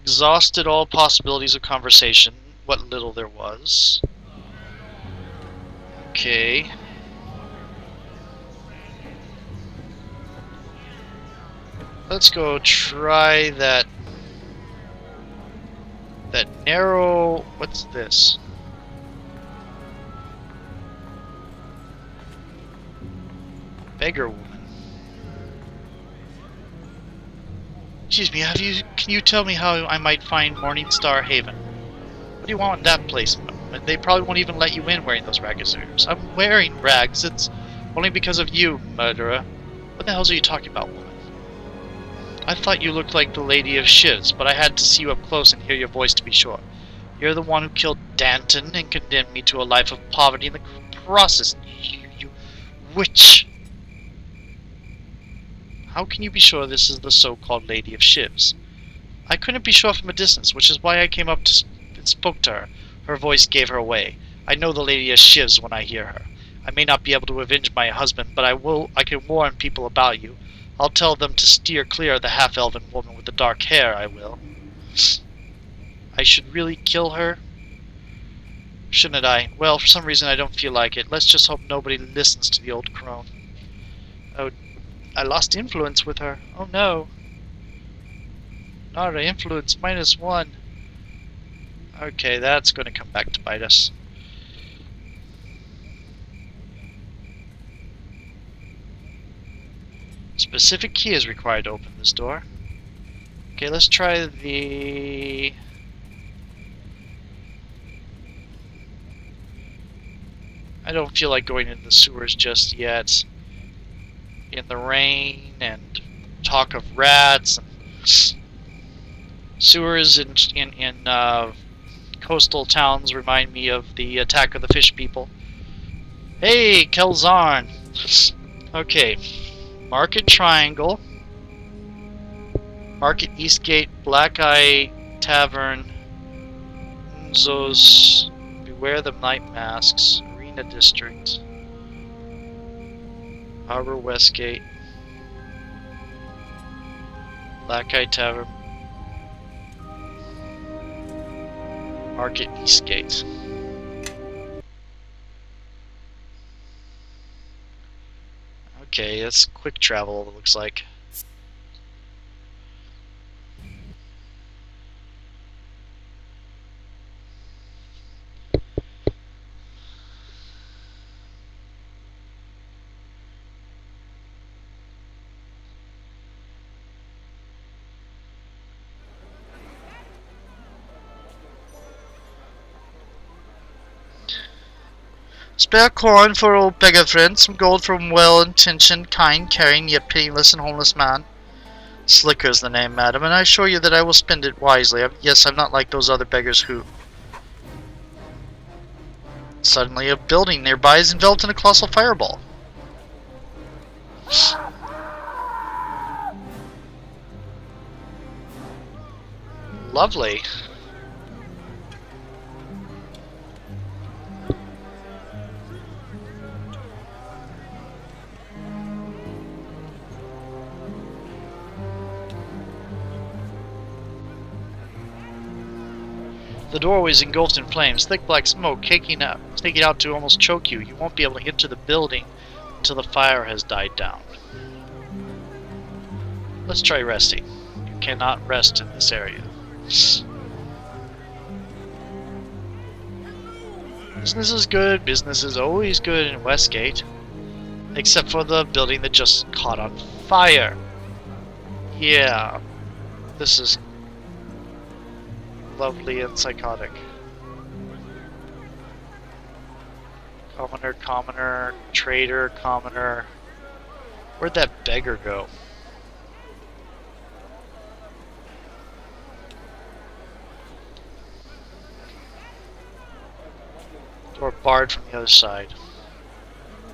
exhausted all possibilities of conversation, what little there was. Okay. Let's go try that narrow... What's this? Beggar woman. Excuse me, can you tell me how I might find Morningstar Haven? What do you want in that place? They probably won't even let you in wearing those raggers. I'm wearing rags. It's only because of you, murderer. What the hell are you talking about, woman? I thought you looked like the Lady of Shivs, but I had to see you up close and hear your voice to be sure. You're the one who killed Danton and condemned me to a life of poverty in the process. You witch! How can you be sure this is the so-called Lady of Shivs? I couldn't be sure from a distance, which is why I came up and spoke to her. Her voice gave her away. I know the Lady of Shivs when I hear her. I may not be able to avenge my husband, but I can warn people about you. I'll tell them to steer clear of the half-elven woman with the dark hair, I will. I should really kill her? Shouldn't I? Well, for some reason I don't feel like it. Let's just hope nobody listens to the old crone. Oh, I lost influence with her. Oh no. Not an influence, -1. Okay, that's going to come back to bite us. Specific key is required to open this door. Okay, let's try the... I don't feel like going into the sewers just yet. In the rain and talk of rats and sewers in coastal towns remind me of the Attack of the Fish People. Hey, Kelzarn! Okay. Market Triangle. Market Eastgate, Black Eye Tavern. Unzo's Beware the Night Masks. Arena District. Harbor Westgate. Black Eye Tavern. Market Eastgate. Okay, that's quick travel, it looks like. Spare coin for old beggar friend, some gold from well-intentioned, kind, caring, yet pitiless and homeless man. Slicker's the name, madam, and I assure you that I will spend it wisely. Yes, I'm not like those other beggars who... Suddenly a building nearby is enveloped in a colossal fireball. Lovely. The doorway is engulfed in flames, thick black smoke taking out to almost choke you. You won't be able to enter the building until the fire has died down. Let's try resting. You cannot rest in this area. Business is good. Business is always good in Westgate. Except for the building that just caught on fire. Yeah. This is lovely and psychotic. Commoner, trader, commoner. Where'd that beggar go? Door barred from the other side.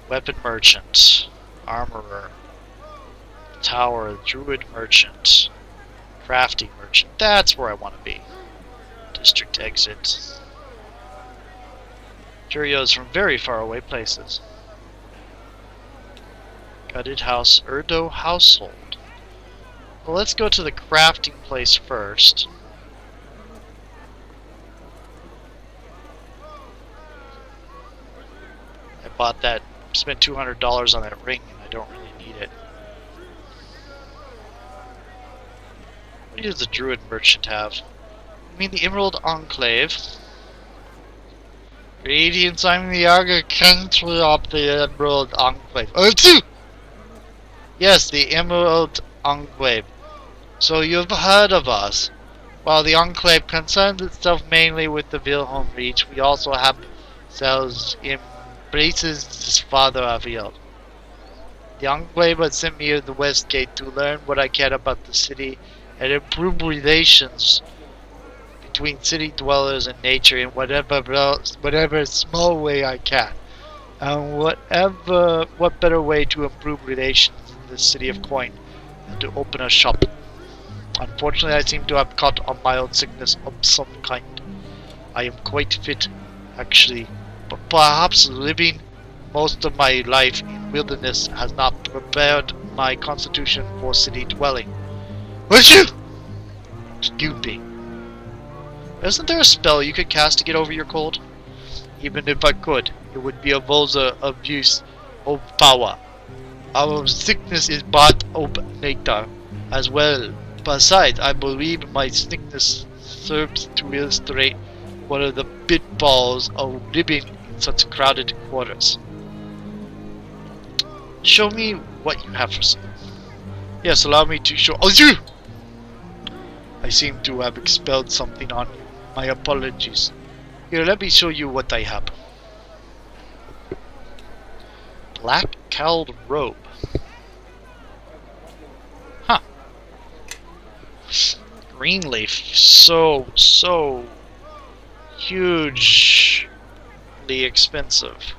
Weapon merchant. Armorer. Tower. Druid merchant. Crafty merchant. That's where I want to be. District exit. Curios from very far away places. Gutted house, Erdo household. Well, let's go to the crafting place first. bought that, spent $200 on that ring, and I don't really need it. What does the druid merchant have? You mean the Emerald Enclave? Radiance, I'm the Architect of the Emerald Enclave. Oh, two! Yes, the Emerald Enclave. So you've heard of us. While the Enclave concerns itself mainly with the Wilhelm Reach, we also have ourselves embraces this farther afield. The Enclave has sent me to the West Gate to learn what I can about the city and improve relations between city dwellers and nature in whatever small way I can. And what better way to improve relations in the city of Coin than to open a shop? Unfortunately, I seem to have caught a mild sickness of some kind. I am quite fit, actually, but perhaps living most of my life in wilderness has not prepared my constitution for city dwelling. Would you? Excuse me. Isn't there a spell you could cast to get over your cold? Even if I could, it would be a vulgar abuse of power. Our sickness is but of nature as well. Besides, I believe my sickness serves to illustrate one of the pitfalls of living in such crowded quarters. Show me what you have for sale. Yes, allow me to show. Oh, you! I seem to have expelled something on you. My apologies. Here, let me show you what I have. Black cowled robe. Huh. Green leaf. So hugely expensive.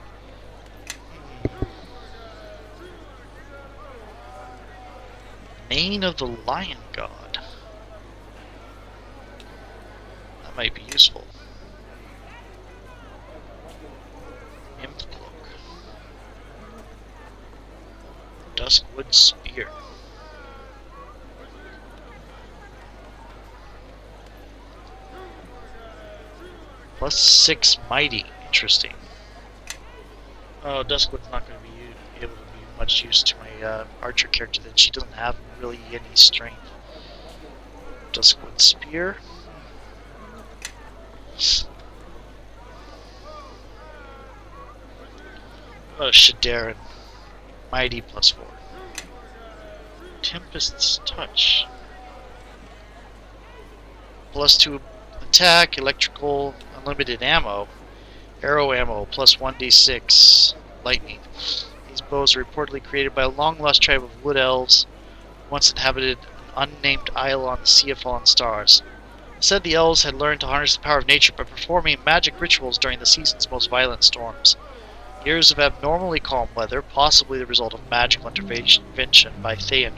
Mane of the Lion God. That might be useful. Imp cloak. Duskwood spear. +6 mighty. Interesting. Oh, Duskwood's not going to be able to be much use to my archer character, then she doesn't have really any strength. Duskwood spear. Oh, Shadarin. Mighty +4. Tempest's touch. +2 attack, electrical, unlimited ammo. Arrow ammo, +1d6. Lightning. These bows are reportedly created by a long-lost tribe of wood elves, once inhabited an unnamed isle on the Sea of Fallen Stars. It said the elves had learned to harness the power of nature by performing magic rituals during the season's most violent storms. Years of abnormally calm weather, possibly the result of magical intervention by Thayan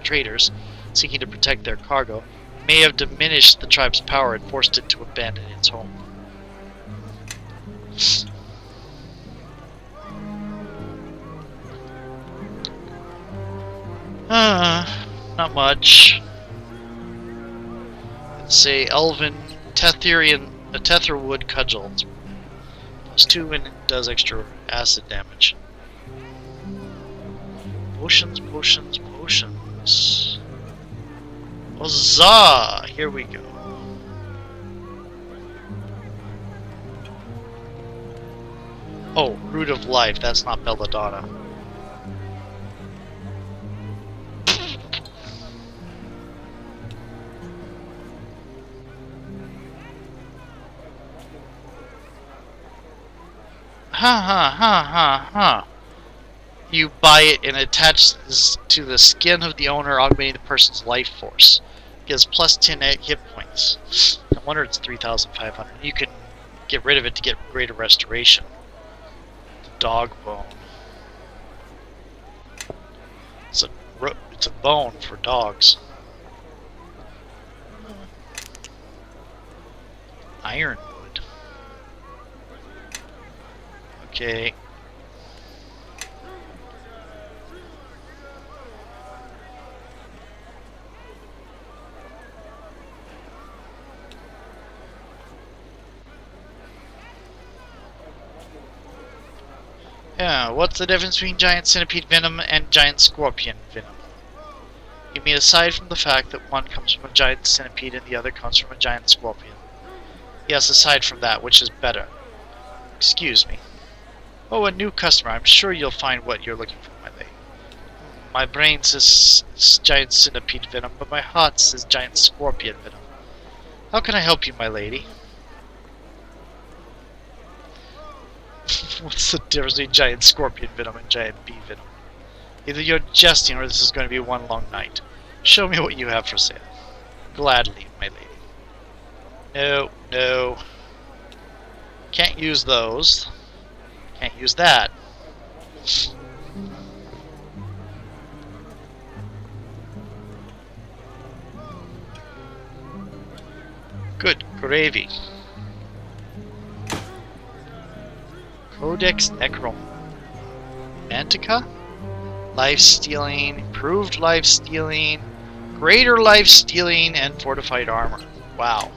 traders seeking to protect their cargo, may have diminished the tribe's power and forced it to abandon its home. Not much. Let's say Elven Tetherian, a Tetherwood Cudgel. +2 and it does extra acid damage. Potions. Huzzah! Here we go. Oh, Root of Life. That's not Belladonna. Ha. You buy it and attach this to the skin of the owner, augmenting the person's life force. It gives +10 hit points. No wonder it's 3,500. You can get rid of it to get greater restoration. Dog bone. It's a bone for dogs. Ironwood. Okay. Yeah, what's the difference between giant centipede venom and giant scorpion venom? You mean aside from the fact that one comes from a giant centipede and the other comes from a giant scorpion? Yes, aside from that, which is better? Excuse me. Oh, a new customer. I'm sure you'll find what you're looking for, my lady. My brain says giant centipede venom, but my heart says giant scorpion venom. How can I help you, my lady? What's the difference between giant scorpion venom and giant bee venom? Either you're jesting or this is going to be one long night. Show me what you have for sale. Gladly, my lady. No, no. Can't use those. Can't use that. Good gravy. Codex Necromantica? Life-stealing, improved life-stealing, greater life-stealing, and fortified armor. Wow.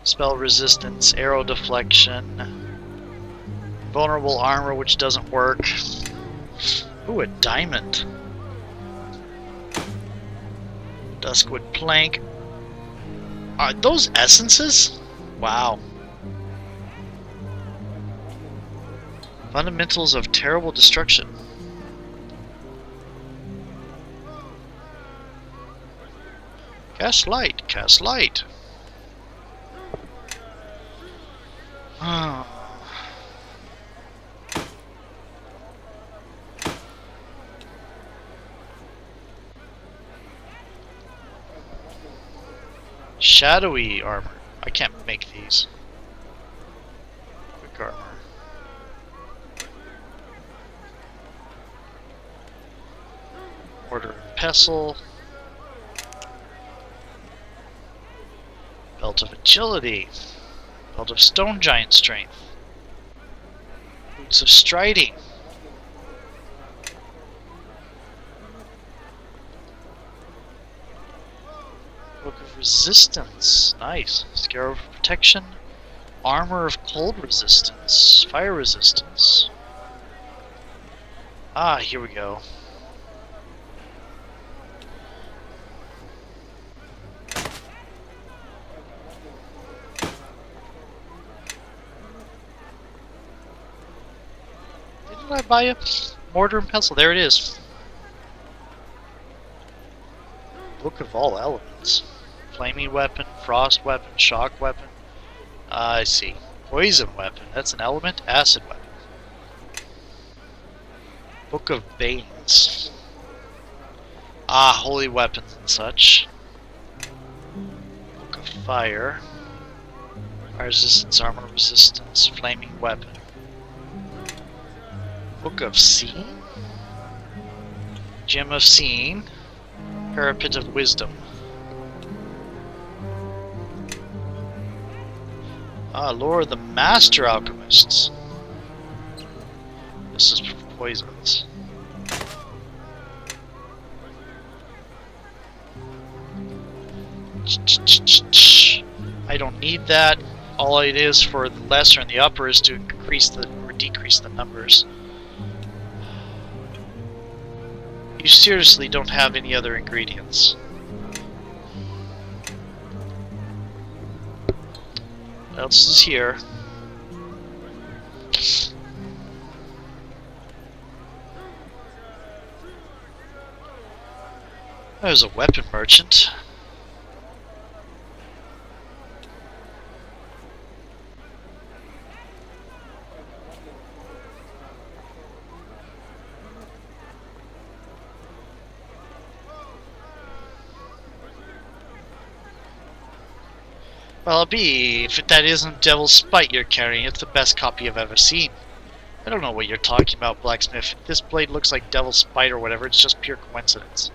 Spell resistance, arrow deflection, vulnerable armor which doesn't work. Ooh, a diamond. Duskwood plank. Are those essences? Wow. Fundamentals of terrible destruction. Cast light, cast light. Oh. Shadowy armor. I can't make these. Quick armor. Order and pestle. Belt of agility. Belt of stone giant strength. Boots of striding. Book of resistance. Nice. Scarab of protection. Armor of cold resistance. Fire resistance. Ah, here we go. Didn't I buy a mortar and pestle? There it is. Book of all elements. Flaming weapon, frost weapon, shock weapon. I see. Poison weapon. That's an element. Acid weapon. Book of Banes. Ah, holy weapons and such. Book of Fire. Fire resistance, armor resistance, flaming weapon. Book of Seeing. Gem of Seeing. Parapet of Wisdom. Ah, Lore of the Master Alchemists. This is for poisons. I don't need that. All it is for the lesser and the upper is to increase the or decrease the numbers. You seriously don't have any other ingredients. What else is here? There's a weapon merchant. Well, I'll be, if that isn't Devil's Spite you're carrying, it's the best copy I've ever seen. I don't know what you're talking about, blacksmith. If this blade looks like Devil's Spite or whatever, it's just pure coincidence.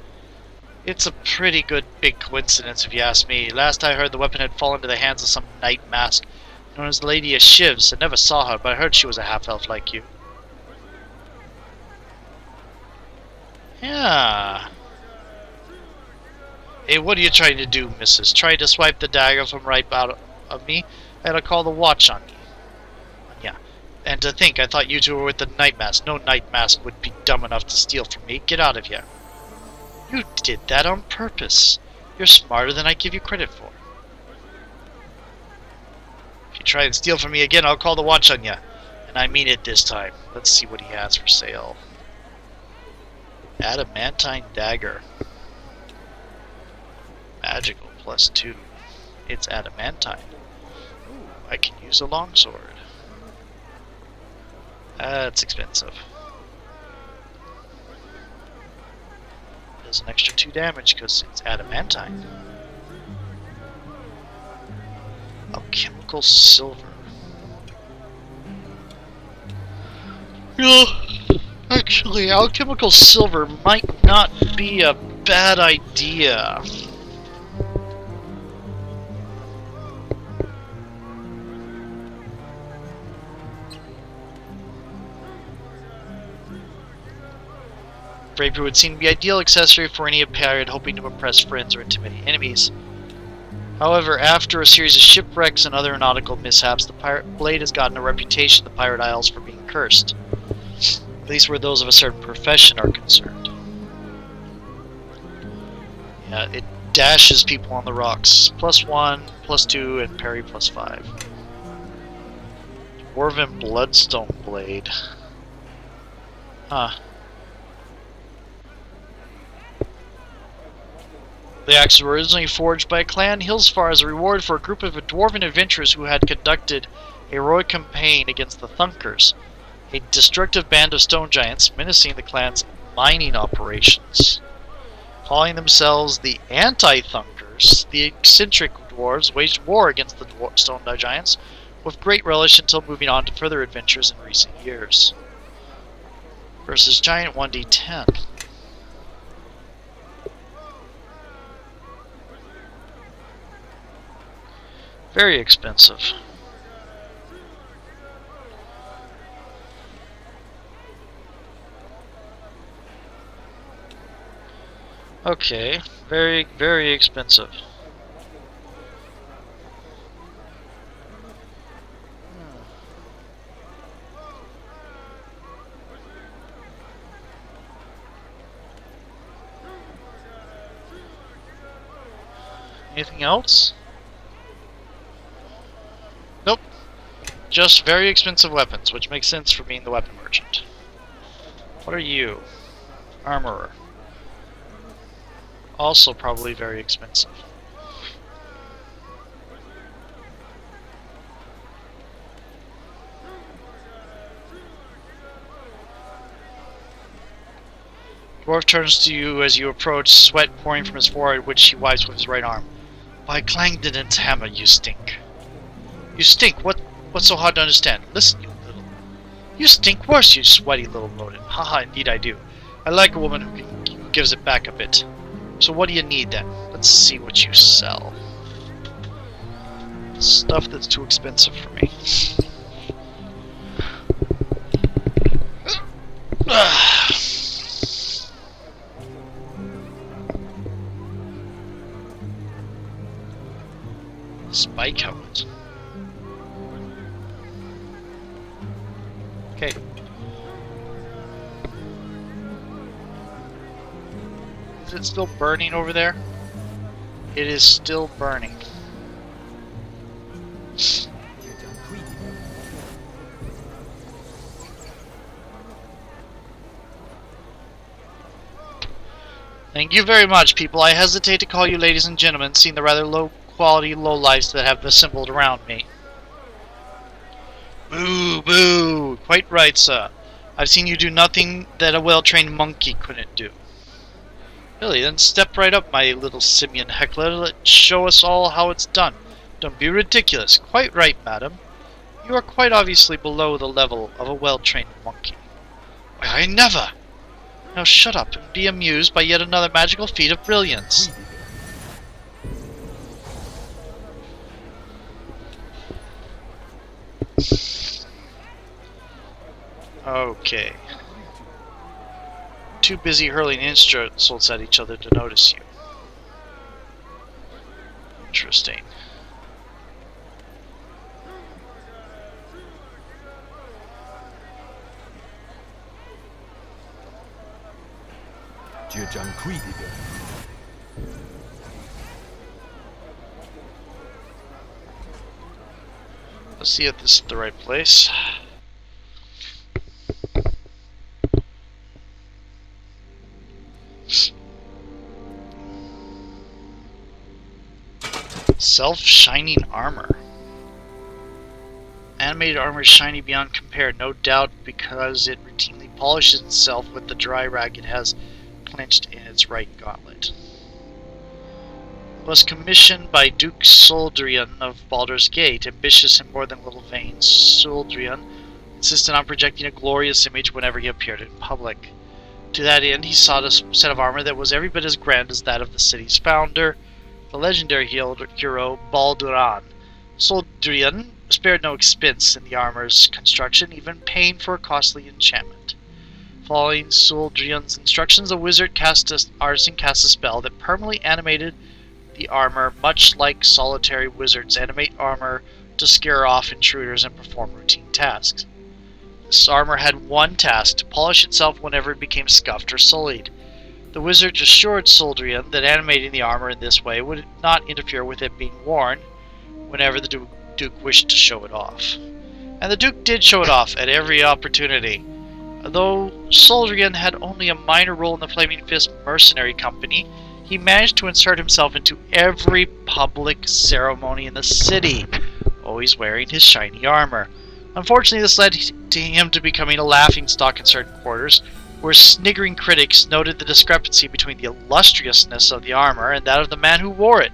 It's a pretty good big coincidence if you ask me. Last I heard, the weapon had fallen into the hands of some night mask known as the Lady of Shivs. I never saw her, but I heard she was a half-elf like you. Yeah. Hey, what are you trying to do, missus? Trying to swipe the dagger from right out of me? I had to call the watch on you. Yeah. And to think, I thought you two were with the Night Mask. No Night Mask would be dumb enough to steal from me. Get out of here. You did that on purpose. You're smarter than I give you credit for. If you try and steal from me again, I'll call the watch on you. And I mean it this time. Let's see what he has for sale. Adamantine dagger. Magical +2. It's adamantine. Ooh, I can use a longsword. That's expensive. Does an extra 2 damage because it's adamantine. Alchemical silver. Actually, alchemical silver might not be a bad idea. Bravery would seem to be an ideal accessory for any pirate hoping to impress friends or intimidate enemies. However, after a series of shipwrecks and other nautical mishaps, the pirate blade has gotten a reputation in the Pirate Isles for being cursed. At least where those of a certain profession are concerned. Yeah, it dashes people on the rocks. +1, +2, and parry +5. Dwarven Bloodstone Blade. Huh. The axe was originally forged by Clan Hillsfar as a reward for a group of dwarven adventurers who had conducted a heroic campaign against the Thunkers, a destructive band of stone giants menacing the clan's mining operations. Calling themselves the Anti-Thunkers, the eccentric dwarves waged war against the stone giants with great relish until moving on to further adventures in recent years. Versus Giant 1d10. Very expensive. Okay, very, very expensive. Anything else? Nope. Just very expensive weapons, which makes sense for being the weapon merchant. What are you? Armorer. Also probably very expensive. Dwarf turns to you as you approach, sweat pouring from his forehead, which he wipes with his right arm. By Clangdon's hammer, you stink. You stink? What's so hard to understand? Listen, you little... You stink worse, you sweaty little rodent. Haha, indeed I do. I like a woman who gives it back a bit. So what do you need then? Let's see what you sell. Stuff that's too expensive for me. Spike helmet. Okay. Is it still burning over there? It is still burning. Thank you very much, people. I hesitate to call you ladies and gentlemen, seeing the rather low-quality lowlifes that have assembled around me. Boo, boo! Quite right, sir. I've seen you do nothing that a well-trained monkey couldn't do. Really, then step right up, my little simian heckler. Let's show us all how it's done. Don't be ridiculous. Quite right, madam. You are quite obviously below the level of a well-trained monkey. Why, I never! Now shut up and be amused by yet another magical feat of brilliance. Okay. Too busy hurling insults at each other to notice you. Interesting. Let's see if this is the right place. Self-shining armor. Animated armor is shiny beyond compare, no doubt because it routinely polishes itself with the dry rag it has clenched in its right gauntlet. Was commissioned by Duke Soldrian of Baldur's Gate, ambitious and more than a little vain. Soldrian insisted on projecting a glorious image whenever he appeared in public. To that end, he sought a set of armor that was every bit as grand as that of the city's founder, the legendary hero Balduran. Soldrian spared no expense in the armor's construction, even paying for a costly enchantment. Following Soldrian's instructions, the artisan cast a spell that permanently animated the armor, much like solitary wizards animate armor to scare off intruders and perform routine tasks. This armor had one task: to polish itself whenever it became scuffed or sullied. The wizard assured Soldrian that animating the armor in this way would not interfere with it being worn whenever the Duke wished to show it off. And the Duke did show it off at every opportunity. Though Soldrian had only a minor role in the Flaming Fist mercenary company, he managed to insert himself into every public ceremony in the city, always wearing his shiny armor. Unfortunately, this led to him to becoming a laughingstock in certain quarters, where sniggering critics noted the discrepancy between the illustriousness of the armor and that of the man who wore it.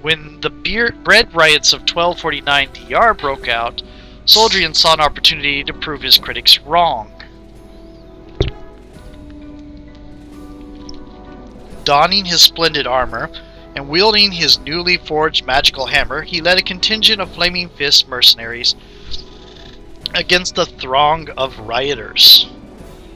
When the bread riots of 1249 DR broke out, Soldrian saw an opportunity to prove his critics wrong. Donning his splendid armor and wielding his newly forged magical hammer, he led a contingent of Flaming Fist mercenaries against the throng of rioters.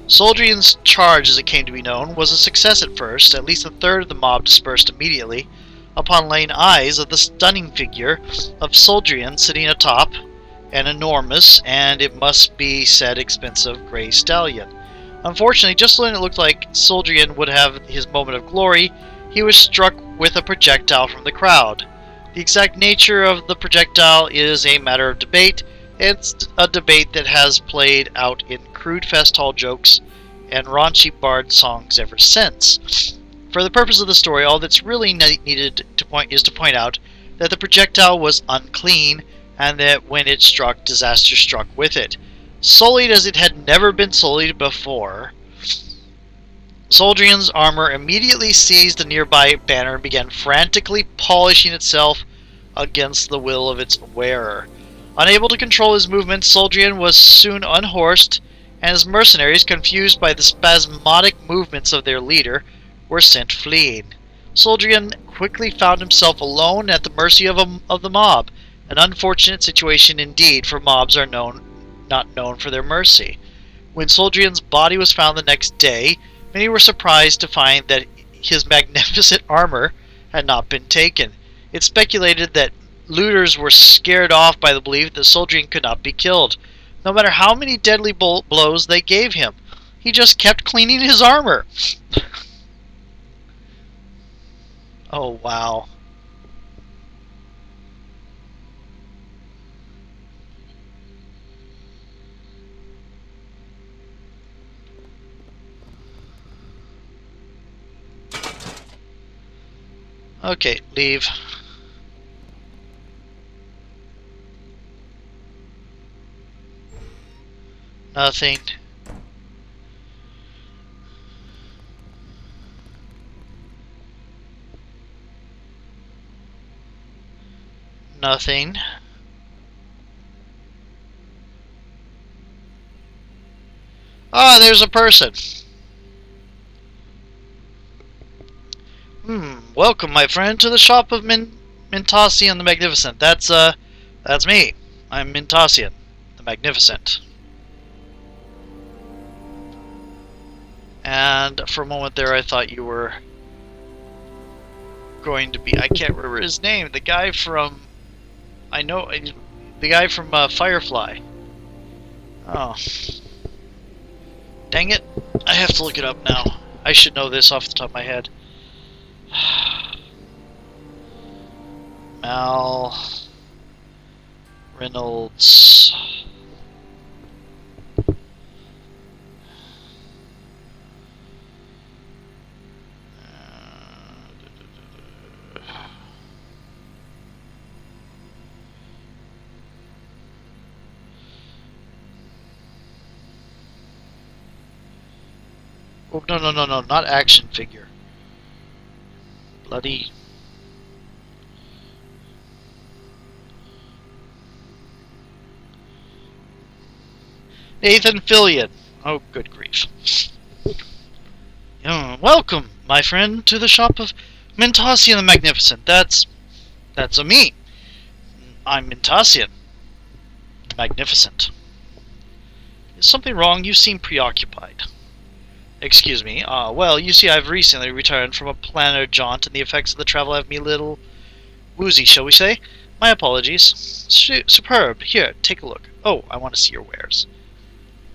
Soldrian's charge, as it came to be known, was a success at first. At least a third of the mob dispersed immediately upon laying eyes of the stunning figure of Soldrian sitting atop an enormous, and it must be said expensive, grey stallion. Unfortunately, just when it looked like Soldrian would have his moment of glory, he was struck with a projectile from the crowd. The exact nature of the projectile is a matter of debate. It's a debate that has played out in crude fest hall jokes and raunchy bard songs ever since. For the purpose of the story, all that's really needed is to point out that the projectile was unclean, and that when it struck, disaster struck with it. Sullied as it had never been sullied before, Soldrian's armor immediately seized the nearby banner and began frantically polishing itself against the will of its wearer. Unable to control his movements, Soldrian was soon unhorsed, and his mercenaries, confused by the spasmodic movements of their leader, were sent fleeing. Soldrian quickly found himself alone at the mercy of the mob, an unfortunate situation indeed, for mobs are not known for their mercy. When Soldrian's body was found the next day, many were surprised to find that his magnificent armor had not been taken. It's speculated that looters were scared off by the belief that Soldrian could not be killed. No matter how many deadly blows they gave him, he just kept cleaning his armor. Oh, wow. Okay, leave. Nothing. Nothing. Ah, there's a person. Welcome, my friend, to the shop of Mintasian the Magnificent. That's me. I'm Mintasian the Magnificent. And for a moment there, I thought you were going to be... I can't remember his name. The guy from... the guy from Firefly. Oh. Dang it. I have to look it up now. I should know this off the top of my head. Mal Reynolds. Oh, no, not action figure. Bloody... Nathan Fillion. Oh, good grief. Welcome, my friend, to the shop of Mintasian the Magnificent. That's a me. I'm Mintasian the Magnificent. Is something wrong? You seem preoccupied. Excuse me. Well, you see, I've recently returned from a planner jaunt, and the effects of the travel have me a little woozy, shall we say? My apologies. Superb. Here, take a look. Oh, I want to see your wares.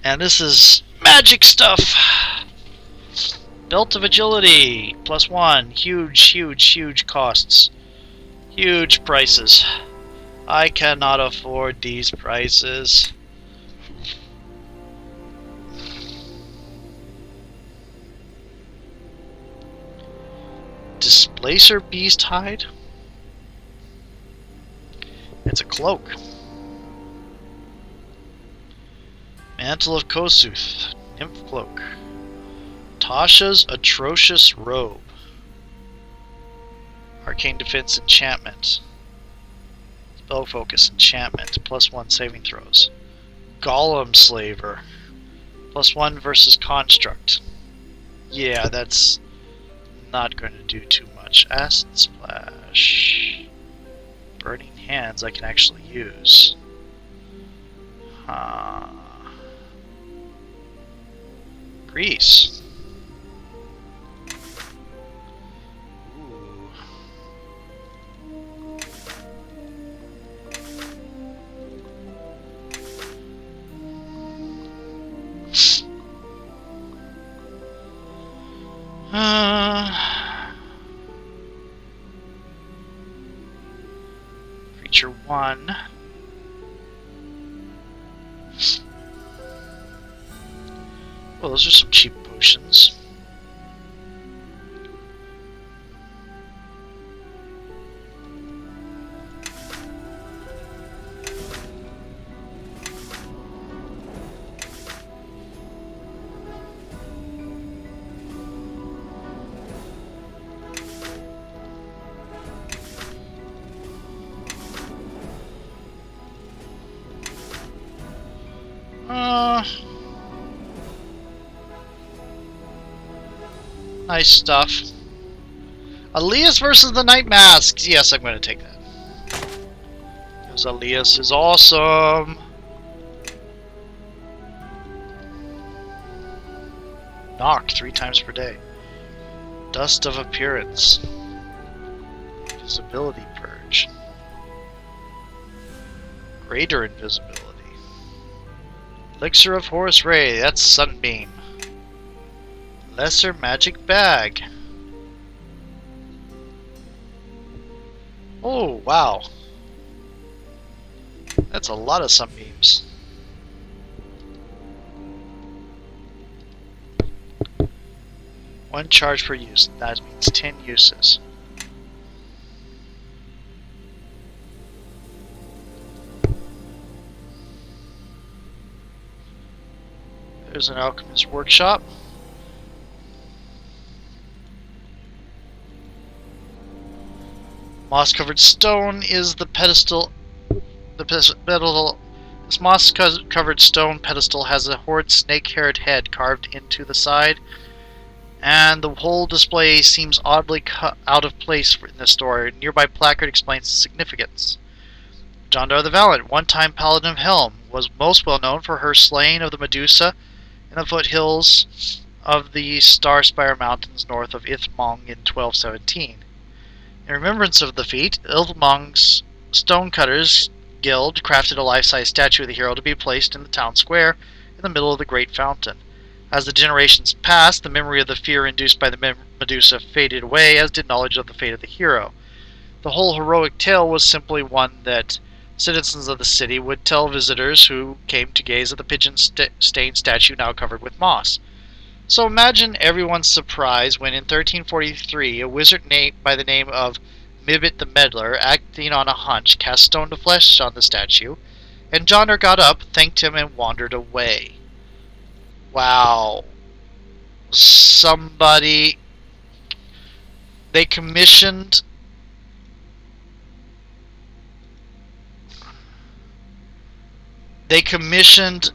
And this is magic stuff! Belt of Agility, +1. Huge costs. Huge prices. I cannot afford these prices. Displacer Beast Hide? It's a cloak. Mantle of Kosuth, Nymph Cloak. Tasha's Atrocious Robe. Arcane Defense Enchantment. Spell Focus Enchantment, +1 saving throws. Golem Slaver, +1 versus Construct. Yeah, that's not going to do too much. Acid Splash. Burning Hands I can actually use. Grease. Ooh. Creature 1. Well, those are some cheap potions. Nice stuff. Elias versus the Night Masks. Yes, I'm going to take that. Because Elias is awesome. Knock 3 times per day. Dust of Appearance. Visibility Purge. Greater Invisibility. Elixir of Horus Ray. That's Sunbeam. Lesser Magic Bag. Oh, wow. That's a lot of sunbeams. One charge per use. That means 10 uses. There's an alchemist workshop. Moss-covered stone is the pedestal. This moss-covered stone pedestal has a horrid snake-haired head carved into the side, and the whole display seems oddly out of place in the story. A nearby placard explains the significance. Jandar the Valiant, one-time Paladin of Helm, was most well known for her slaying of the Medusa in the foothills of the Starspire Mountains north of Ithmong in 1217. In remembrance of the feat, Ithmong's Stonecutters Guild crafted a life-size statue of the hero to be placed in the town square in the middle of the Great Fountain. As the generations passed, the memory of the fear induced by the Medusa faded away, as did knowledge of the fate of the hero. The whole heroic tale was simply one that citizens of the city would tell visitors who came to gaze at the pigeon-stained statue now covered with moss. So imagine everyone's surprise when in 1343 a wizard by the name of Mibbit the Meddler, acting on a hunch, cast stone to flesh on the statue, and Johnner got up, thanked him, and wandered away. Wow. Somebody... They commissioned...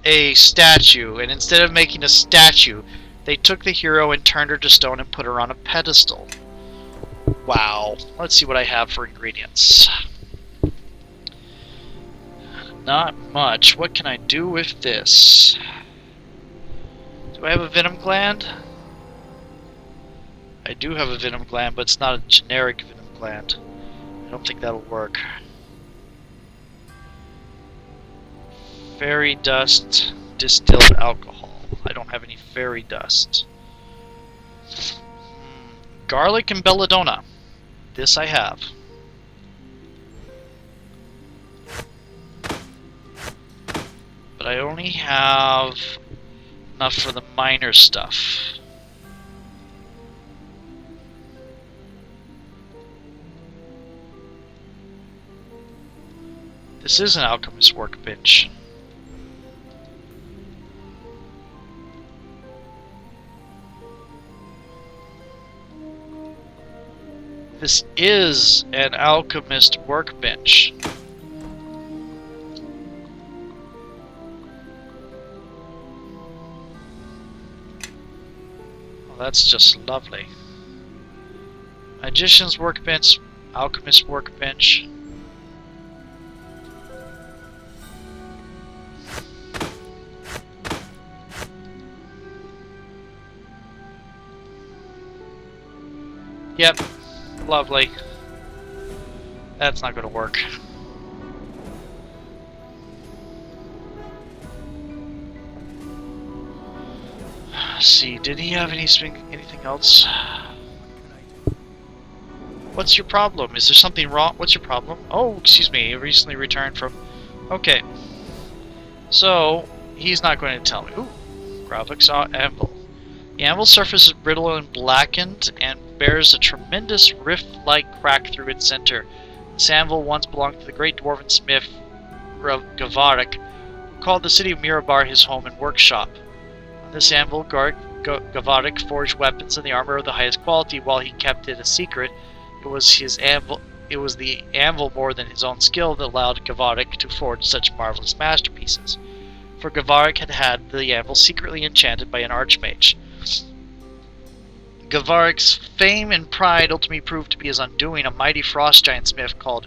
a statue, and instead of making a statue, they took the hero and turned her to stone and put her on a pedestal. Wow. Let's see what I have for ingredients. Not much. What can I do with this? Do I have a venom gland? I do have a venom gland, but it's not a generic venom gland. I don't think that'll work. Fairy dust, distilled alcohol. I don't have any fairy dust. Garlic and belladonna. This I have. But I only have enough for the minor stuff. This is an alchemist workbench. This is an alchemist workbench. Well, that's just lovely. Magician's workbench, alchemist workbench. Yep. Lovely. That's not going to work. Let's see, did he have anything else? What's your problem? Is there something wrong? What's your problem? Oh, excuse me, you recently returned from... Okay. So, he's not going to tell me. Ooh, Gravik saw anvil. The anvil surface is brittle and blackened and bears a tremendous rift-like crack through its center. This anvil once belonged to the great dwarven smith Gavarik, who called the city of Mirabar his home and workshop. On this anvil, Gavarik forged weapons and the armor of the highest quality. While he kept it a secret, it was the anvil more than his own skill that allowed Gavarik to forge such marvelous masterpieces. For Gavarik had the anvil secretly enchanted by an archmage. Gavarik's fame and pride ultimately proved to be his undoing. A mighty frost giant smith called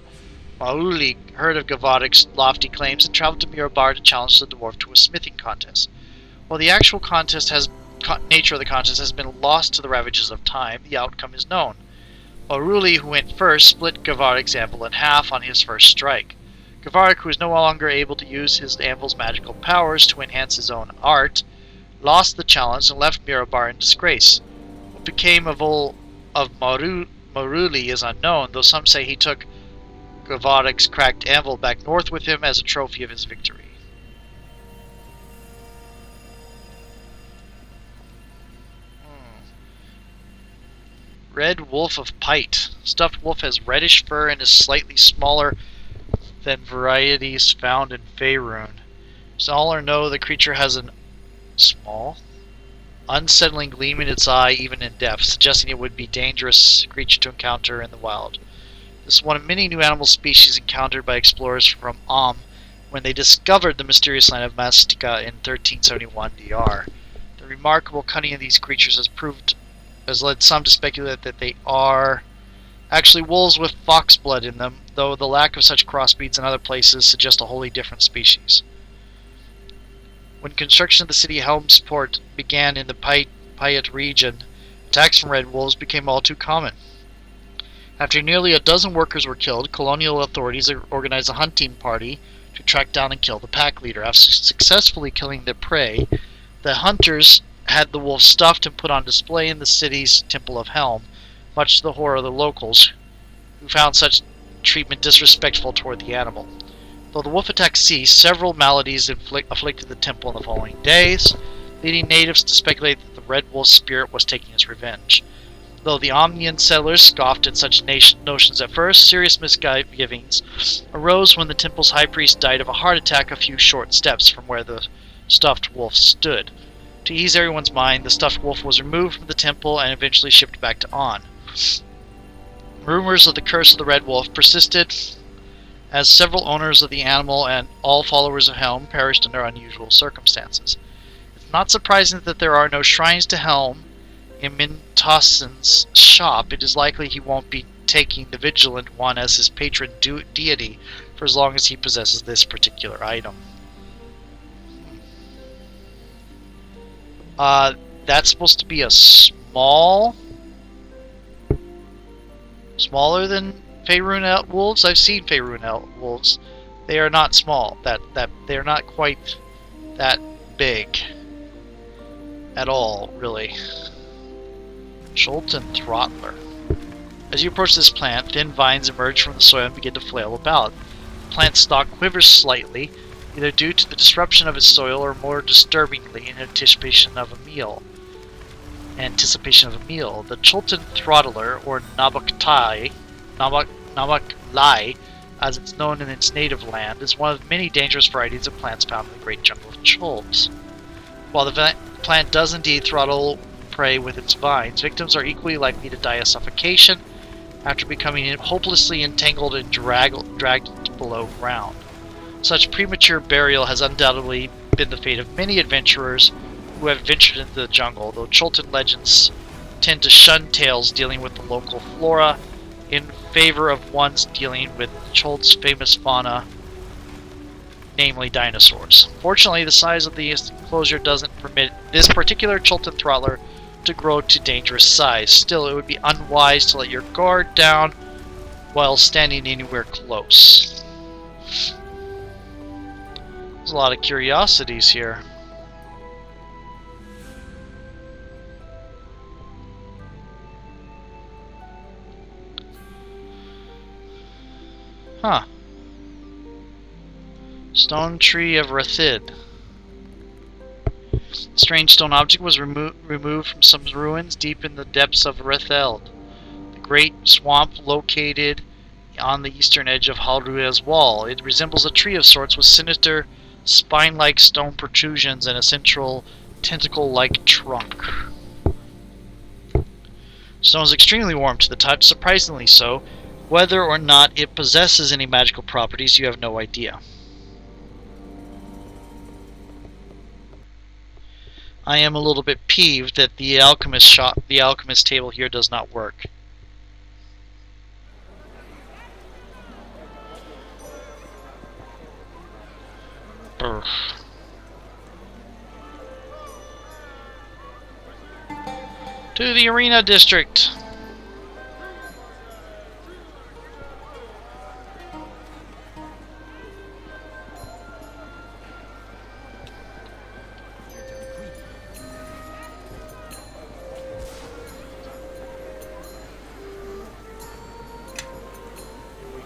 MoW heard of Gavarik's lofty claims and traveled to Mirabar to challenge the dwarf to a smithing contest. While the actual nature of the contest has been lost to the ravages of time, the outcome is known. MoW, who went first, split Gavarik's anvil in half on his first strike. Gavarik, who is no longer able to use his anvil's magical powers to enhance his own art, lost the challenge and left Mirabar in disgrace. What became of MoW is unknown, though some say he took Gavarik's cracked anvil back north with him as a trophy of his victory. Red Wolf of Pite. Stuffed wolf has reddish fur and is slightly smaller than varieties found in Faerun. All or no, the creature has an small, unsettling gleam in its eye even in depth, suggesting it would be a dangerous creature to encounter in the wild. This is one of many new animal species encountered by explorers from when they discovered the mysterious land of Mastika in 1371 DR. The remarkable cunning of these creatures has led some to speculate that they are actually wolves with fox blood in them, though the lack of such crossbreeds in other places suggests a wholly different species. When construction of the city Helmsport began in the Payet region, attacks from red wolves became all too common. After nearly a dozen workers were killed, colonial authorities organized a hunting party to track down and kill the pack leader. After successfully killing the prey, the hunters had the wolf stuffed and put on display in the city's Temple of Helm, much to the horror of the locals, who found such treatment disrespectful toward the animal. Though the wolf attack ceased, several maladies afflicted the temple in the following days, leading natives to speculate that the red wolf's spirit was taking its revenge. Though the Omnian settlers scoffed at such notions at first, serious misgivings arose when the temple's high priest died of a heart attack a few short steps from where the stuffed wolf stood. To ease everyone's mind, the stuffed wolf was removed from the temple and eventually shipped back to On. Rumors of the curse of the red wolf persisted, as several owners of the animal and all followers of Helm perished under unusual circumstances. It's not surprising that there are no shrines to Helm in Mintossen's shop. It is likely he won't be taking the Vigilant One as his patron deity for as long as he possesses this particular item. That's supposed to be a smaller than Faerun wolves. I've seen Faerun wolves. They are not small. They are not quite that big at all, really. Cholton Throttler. As you approach this plant, thin vines emerge from the soil and begin to flail about. The plant stalk quivers slightly, either due to the disruption of its soil or more disturbingly in anticipation of a meal. The Cholton Throttler, or Nabaklai, as it's known in its native land, is one of the many dangerous varieties of plants found in the great jungle of Cholts. While the plant does indeed throttle prey with its vines, victims are equally likely to die of suffocation after becoming hopelessly entangled and dragged below ground. Such premature burial has undoubtedly been the fate of many adventurers who have ventured into the jungle, though Cholton legends tend to shun tales dealing with the local flora in favor of ones dealing with Cholt's famous fauna, namely dinosaurs. Fortunately, the size of the enclosure doesn't permit this particular Cholton Throttler to grow to dangerous size. Still, it would be unwise to let your guard down while standing anywhere close. There's a lot of curiosities here. Huh. Stone Tree of Rathid. The strange stone object was removed from some ruins deep in the depths of Ratheld, the great swamp located on the eastern edge of Halrua's wall. It resembles a tree of sorts with sinister, spine-like stone protrusions and a central tentacle-like trunk. Stone is extremely warm to the touch, surprisingly so. Whether or not it possesses any magical properties, you have no idea. I am a little bit peeved that the alchemist table here does not work. Brr. To the arena district.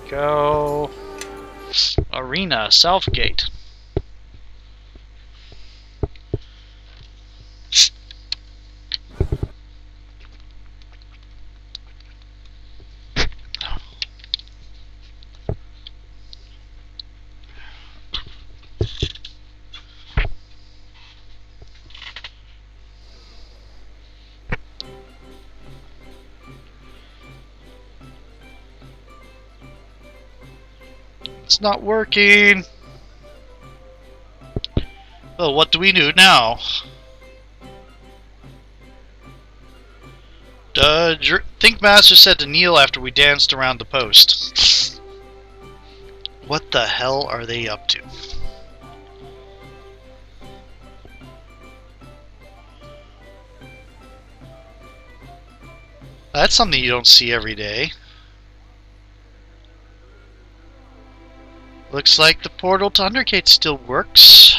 Go. Arena, Southgate. It's not working. Well, what do we do now? Thinkmaster said to kneel after we danced around the post. What the hell are they up to? That's something you don't see every day. Looks like the portal to Undergate still works.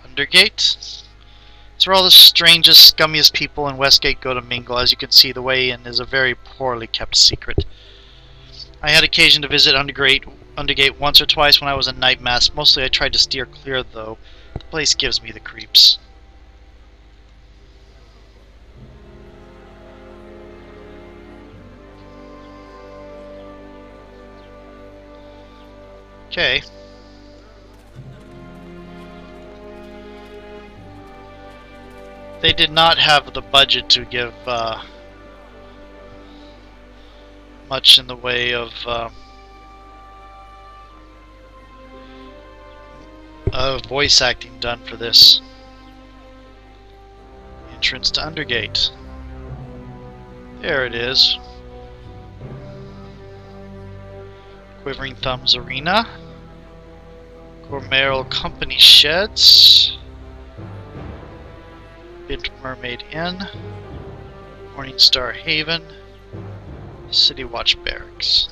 Undergate? It's where all the strangest, scummiest people in Westgate go to mingle. As you can see, the way in is a very poorly kept secret. I had occasion to visit Undergate once or twice when I was in night mass. Mostly I tried to steer clear, though. The place gives me the creeps. Okay. They did not have the budget to give much in the way of voice acting done for this. Entrance to Undergate. There it is. Quivering Thumbs Arena. Gormeral Company Sheds. Bint Mermaid Inn. Morningstar Haven. City Watch Barracks.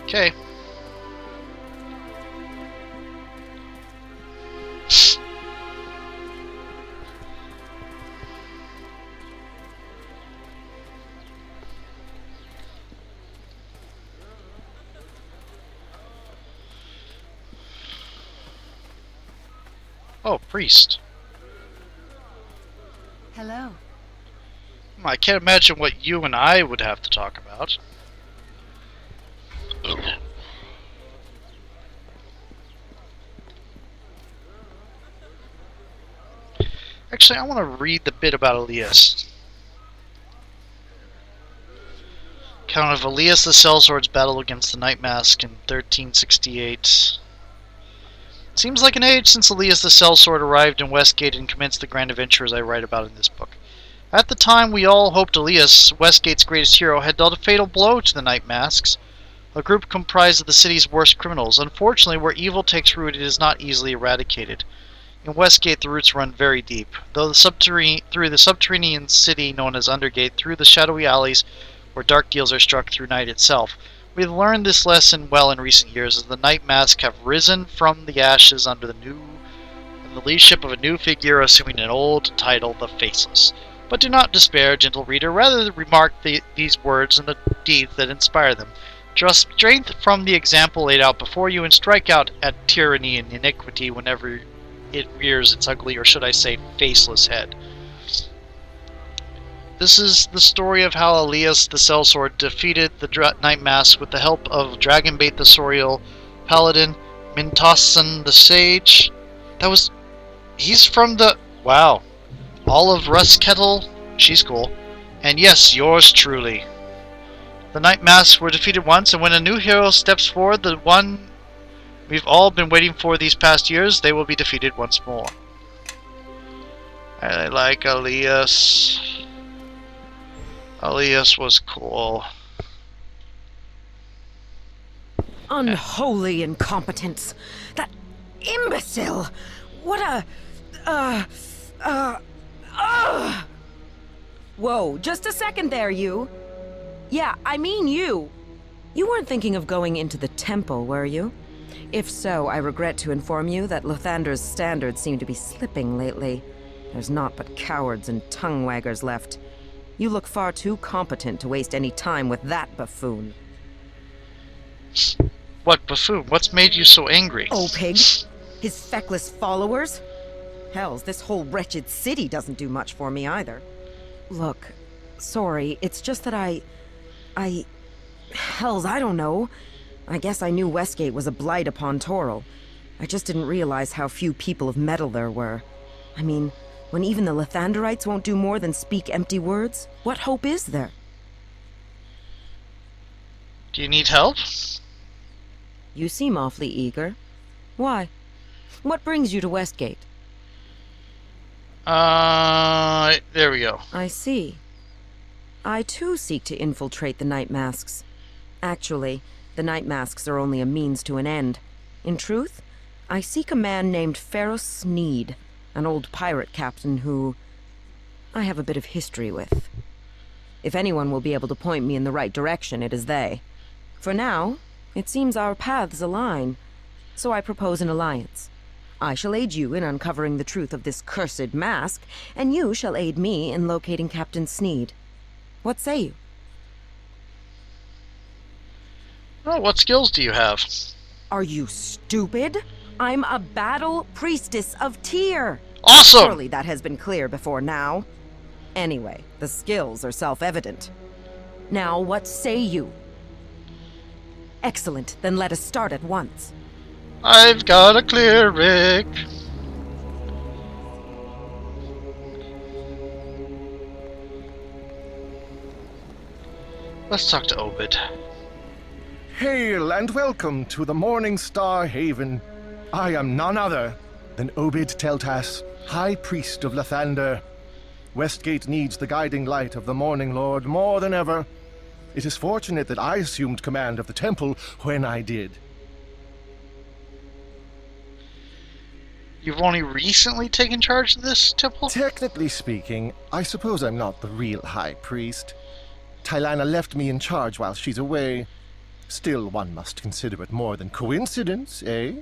Okay. Oh, priest. Hello. I can't imagine what you and I would have to talk about. Actually, I want to read the bit about Elias. Account of Elias the Sellsword's battle against the Night Mask in 1368. Seems like an age since Elias the Sellsword arrived in Westgate and commenced the grand adventures I write about in this book. At the time, we all hoped Elias, Westgate's greatest hero, had dealt a fatal blow to the Night Masks, a group comprised of the city's worst criminals. Unfortunately, where evil takes root, it is not easily eradicated. In Westgate, the roots run very deep. Through the subterranean city known as Undergate, through the shadowy alleys where dark deals are struck through night itself. We've learned this lesson well in recent years, as the Night Mask have risen from the ashes under the leadership of a new figure assuming an old title, the Faceless. But do not despair, gentle reader. Rather remark these words and the deeds that inspire them. Draw strength from the example laid out before you, and strike out at tyranny and iniquity whenever it rears its ugly, or should I say, faceless head. This is the story of how Elias the Sellsword defeated the Night Mask with the help of Dragonbait the Sorial Paladin, Mintosan the Sage. He's from the... Wow. Olive Rustkettle, she's cool. And yes, yours truly. The Night Masks were defeated once, and when a new hero steps forward, the one we've all been waiting for these past years, they will be defeated once more. I like Elias. Elias was cool. Unholy incompetence. That imbecile. What a... Whoa, just a second there, you. Yeah, I mean you. You weren't thinking of going into the temple, were you? If so, I regret to inform you that Lathander's standards seem to be slipping lately. There's naught but cowards and tongue-waggers left. You look far too competent to waste any time with that buffoon. What buffoon? What's made you so angry? Oh, pig. His feckless followers? Hells, this whole wretched city doesn't do much for me either. Look, sorry, it's just that Hells, I don't know. I guess I knew Westgate was a blight upon Toril. I just didn't realize how few people of metal there were. I mean, when even the Lathanderites won't do more than speak empty words, what hope is there? Do you need help? You seem awfully eager. Why? What brings you to Westgate? There we go. I see. I too seek to infiltrate the Night Masks. Actually, the Night Masks are only a means to an end. In truth, I seek a man named Pharos Sneed, an old pirate captain who I have a bit of history with. If anyone will be able to point me in the right direction, it is they. For now, it seems our paths align. So I propose an alliance. I shall aid you in uncovering the truth of this cursed mask, and you shall aid me in locating Captain Sneed. What say you? Oh, what skills do you have? Are you stupid? I'm a battle priestess of Tyr. Awesome! Surely that has been clear before now. Anyway, the skills are self-evident. Now, what say you? Excellent, then let us start at once. I've got a cleric. Let's talk to Obid. Hail and welcome to the Morning Star Haven. I am none other than Obid Teltas, High Priest of Lathander. Westgate needs the guiding light of the Morning Lord more than ever. It is fortunate that I assumed command of the temple when I did. You've only recently taken charge of this temple? Technically speaking, I suppose I'm not the real High Priest. Tylana left me in charge while she's away. Still, one must consider it more than coincidence, eh?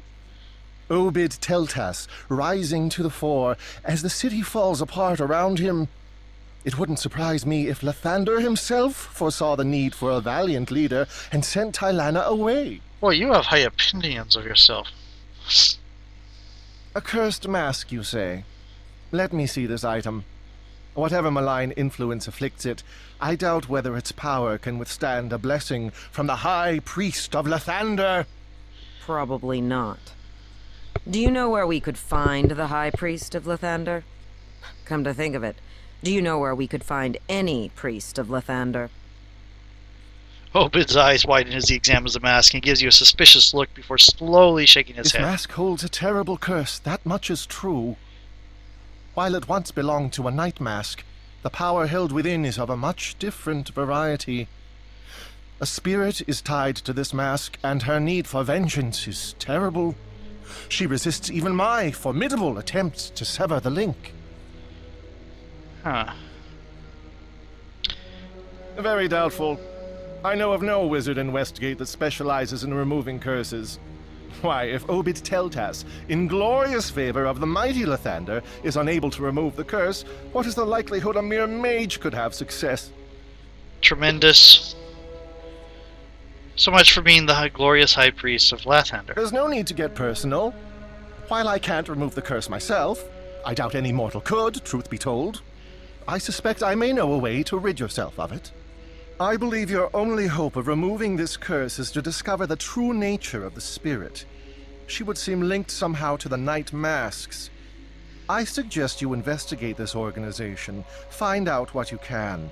Obid Teltas, rising to the fore as the city falls apart around him. It wouldn't surprise me if Lathander himself foresaw the need for a valiant leader and sent Tylana away. Boy, you have high opinions of yourself. A cursed mask, you say? Let me see this item. Whatever malign influence afflicts it, I doubt whether its power can withstand a blessing from the High Priest of Lathander. Probably not. Do you know where we could find the High Priest of Lathander? Come to think of it, do you know where we could find any priest of Lathander? Obid's eyes widen as he examines the mask and gives you a suspicious look before slowly shaking his This head. mask holds a terrible curse, that much is true. While it once belonged to a night mask, the power held within is of a much different variety. A spirit is tied to this mask, and her need for vengeance is terrible. She resists even my formidable attempts to sever the link. Huh. Very doubtful. I know of no wizard in Westgate that specializes in removing curses. Why, if Obid Teltas, in glorious favor of the mighty Lathander, is unable to remove the curse, what is the likelihood a mere mage could have success? Tremendous. So much for being the glorious High Priest of Lathander. There's no need to get personal. While I can't remove the curse myself, I doubt any mortal could, truth be told. I suspect I may know a way to rid yourself of it. I believe your only hope of removing this curse is to discover the true nature of the spirit. She would seem linked somehow to the night masks. I suggest you investigate this organization, find out what you can.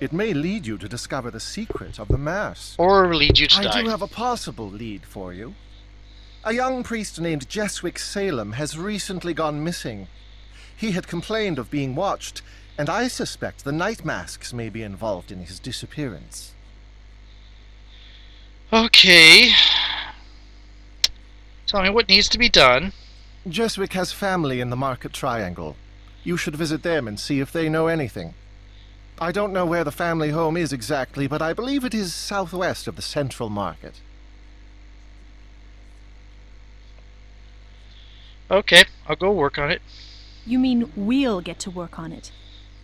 It may lead you to discover the secret of the mask. Or lead you to die. I do have a possible lead for you. A young priest named Jeswick Salem has recently gone missing. He had complained of being watched, and I suspect the night masks may be involved in his disappearance. Okay. Tell me what needs to be done. Jeswick has family in the Market Triangle. You should visit them and see if they know anything. I don't know where the family home is exactly, but I believe it is southwest of the Central Market. Okay, I'll go work on it. You mean we'll get to work on it?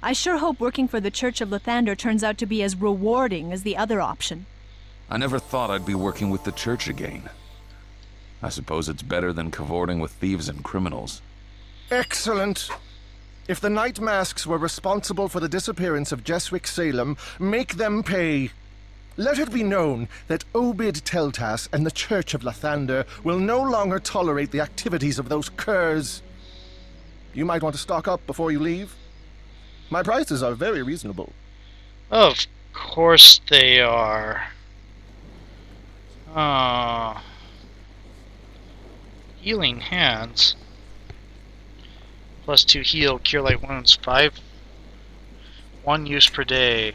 I sure hope working for the Church of Lathander turns out to be as rewarding as the other option. I never thought I'd be working with the church again. I suppose it's better than cavorting with thieves and criminals. Excellent! If the night masks were responsible for the disappearance of Jeswick Salem, make them pay. Let it be known that Obid Teltas and the Church of Lathander will no longer tolerate the activities of those curs. You might want to stock up before you leave. My prices are very reasonable. Of course they are. Healing hands. +2 heal, cure light wounds, 5. 1 use per day.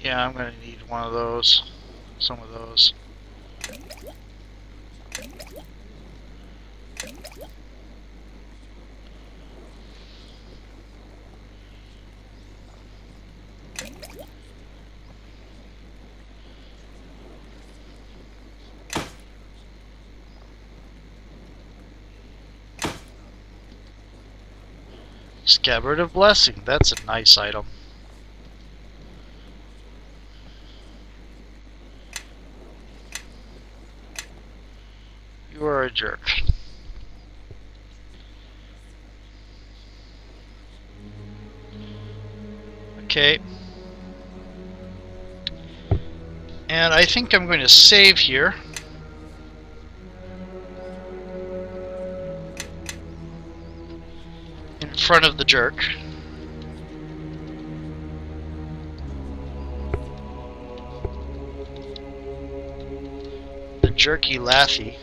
Yeah, I'm gonna need one of those. Some of those. Scabbard of Blessing. That's a nice item. You are a jerk. Okay. And I think I'm going to save here. In front of the jerk. The jerky Lathy.